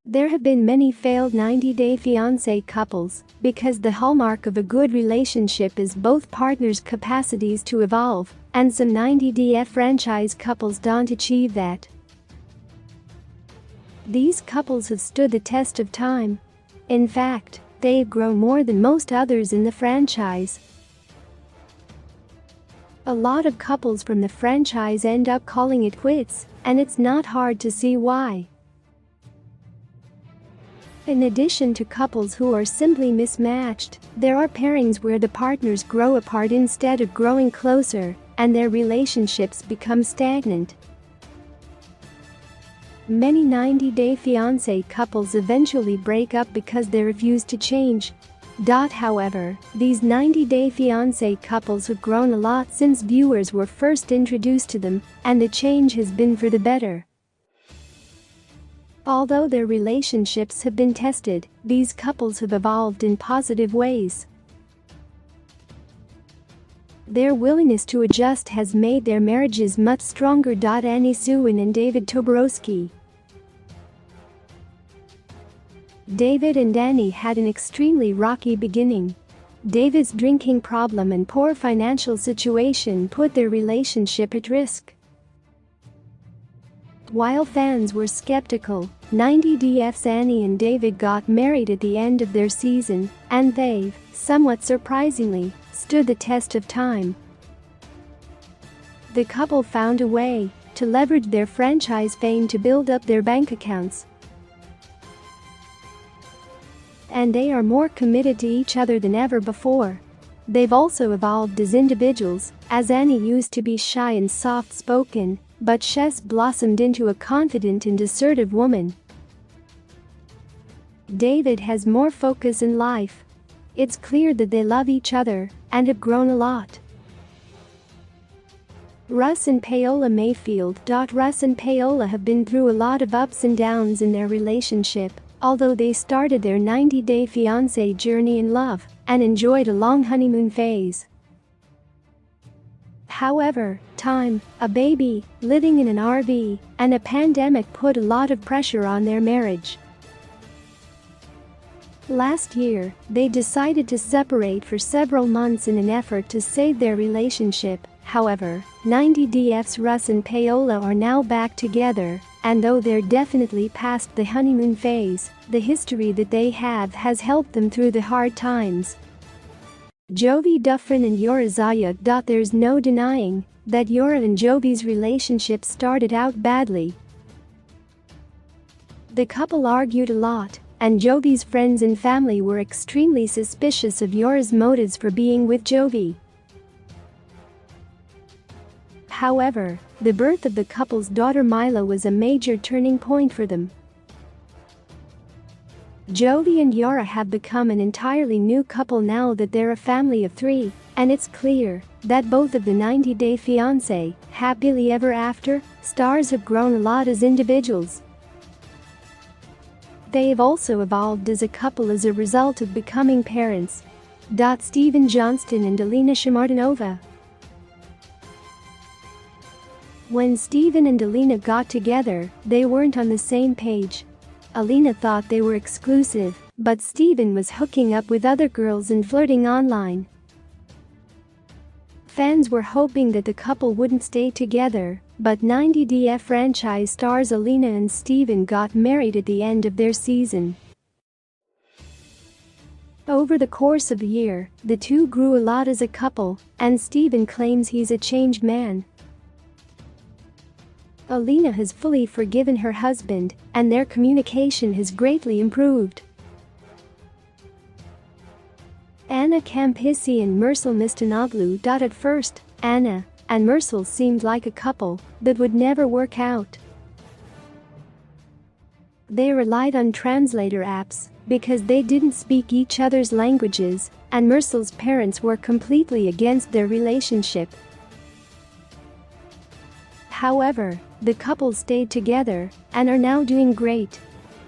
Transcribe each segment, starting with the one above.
There have been many failed 90-day fiancé couples because the hallmark of a good relationship is both partners' capacities to evolve, and some 90-day franchise couples don't achieve that. These couples have stood the test of time. In fact, they've grown more than most others in the franchise. A lot of couples from the franchise end up calling it quits, and it's not hard to see why. In addition to couples who are simply mismatched, there are pairings where the partners grow apart instead of growing closer, and their relationships become stagnant. Many 90-day fiancé couples eventually break up because they refuse to change. However, these 90-day fiancé couples have grown a lot since viewers were first introduced to them, and the change has been for the better. Although their relationships have been tested, these couples have evolved in positive ways. Their willingness to adjust has made their marriages much stronger. NEWS.E and David Toborowski. David and Annie had an extremely rocky beginning. David's drinking problem and poor financial situation put their relationship at risk. While fans were skeptical, 90DF's Annie and David got married at the end of their season, and they've, somewhat surprisingly, stood the test of time. The couple found a way to leverage their franchise fame to build up their bank accounts. And they are more committed to each other than ever before. They've also evolved as individuals, as Annie used to be shy and soft-spoken, but she's blossomed into a confident and assertive woman. David has more focus in life. It's clear that they love each other and have grown a lot. Russ and Paola Mayfield. Russ and Paola have been through a lot of ups and downs in their relationship, although they started their 90-day fiancé journey in love and enjoyed a long honeymoon phase. However, time, a baby, living in an RV, and a pandemic put a lot of pressure on their marriage. Last year, they decided to separate for several months in an effort to save their relationship. However, 90DF's Russ and Paola are now back together, and though they're definitely past the honeymoon phase, the history that they have has helped them through the hard times. Jovi Dufresne and Yura Zaya. There's no denying that Yura and Jovi's relationship started out badly. The couple argued a lot, and Jovi's friends and family were extremely suspicious of Yura's motives for being with Jovi. However, the birth of the couple's daughter Mila was a major turning point for them. Jovi and Yura have become an entirely new couple now that they're a family of 3, and it's clear that both of the 90-day fiancé, happily ever after, stars have grown a lot as individuals. They've also evolved as a couple as a result of becoming parents. Stephen Johnston and Alina Shamartinova. When Stephen and Alina got together, they weren't on the same page. Alina thought they were exclusive, but Stephen was hooking up with other girls and flirting online. Fans were hoping that the couple wouldn't stay together, but 90DF franchise stars Alina and Stephen got married at the end of their season. Over the course of the year, the two grew a lot as a couple, and Stephen claims he's a changed man. Alina has fully forgiven her husband, and their communication has greatly improved. Anna Campisi and Mersal Mistanoglu. At first, Anna and Mersal seemed like a couple that would never work out. They relied on translator apps because they didn't speak each other's languages, and Mersal's parents were completely against their relationship. However, the couple stayed together and are now doing great.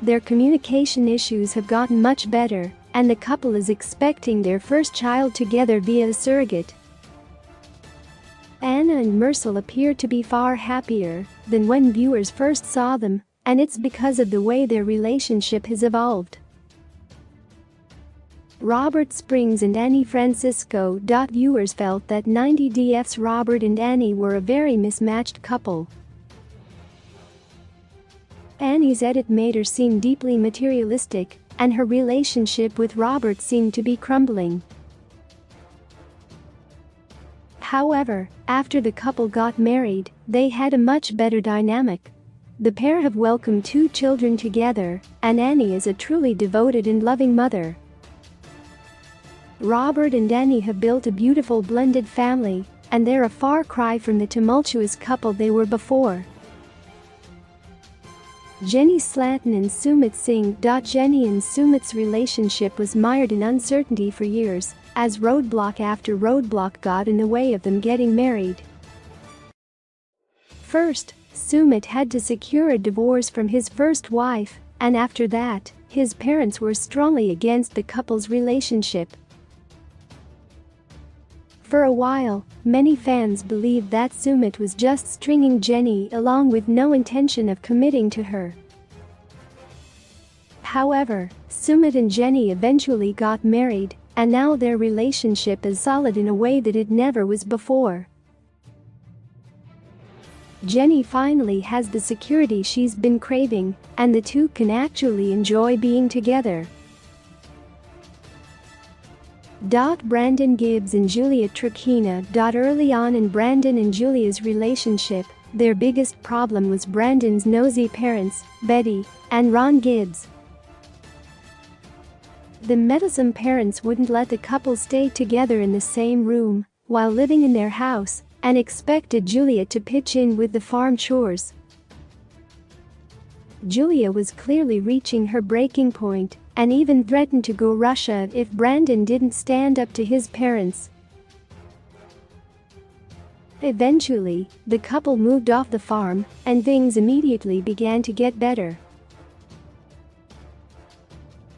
Their communication issues have gotten much better, and the couple is expecting their first child together via a surrogate. Anna and Mersal appear to be far happier than when viewers first saw them, and it's because of the way their relationship has evolved. Robert Springs and Annie Francisco. Viewers felt that 90DF's Robert and Annie were a very mismatched couple. Annie's edit made her seem deeply materialistic, and her relationship with Robert seemed to be crumbling. However, after the couple got married, they had a much better dynamic. The pair have welcomed 2 children together, and Annie is a truly devoted and loving mother. Robert and Annie have built a beautiful blended family, and they're a far cry from the tumultuous couple they were before. Jenny Slanton and Sumit Singh. Jenny and Sumit's relationship was mired in uncertainty for years, as roadblock after roadblock got in the way of them getting married. First, Sumit had to secure a divorce from his first wife, and after that, his parents were strongly against the couple's relationship. For a while, many fans believed that Sumit was just stringing Jenny along with no intention of committing to her. However, Sumit and Jenny eventually got married, and now their relationship is solid in a way that it never was before. Jenny finally has the security she's been craving, and the two can actually enjoy being together. Brandon Gibbs and Julia Trakina. Early on in Brandon and Julia's relationship, their biggest problem was Brandon's nosy parents, Betty and Ron Gibbs. The meddlesome parents wouldn't let the couple stay together in the same room while living in their house, and expected Julia to pitch in with the farm chores. Julia was clearly reaching her breaking point, and even threatened to go Russia if Brandon didn't stand up to his parents. Eventually, the couple moved off the farm, and things immediately began to get better.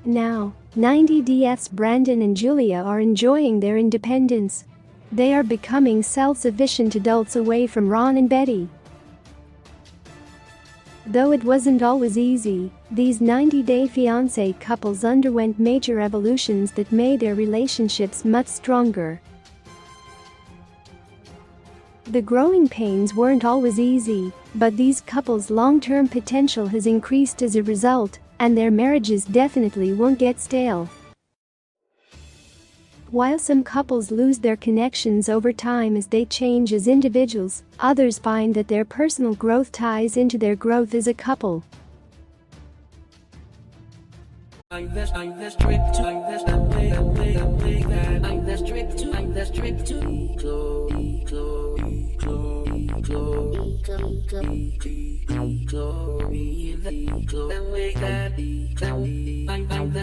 Now, 90DF's Brandon and Julia are enjoying their independence. They are becoming self-sufficient adults away from Ron and Betty. Though it wasn't always easy, these 90-day fiancé couples underwent major evolutions that made their relationships much stronger. The growing pains weren't always easy, but these couples' long-term potential has increased as a result, and their marriages definitely won't get stale. While some couples lose their connections over time as they change as individuals, others find that their personal growth ties into their growth as a couple. I'm the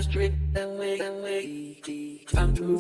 strict and way. I'm true.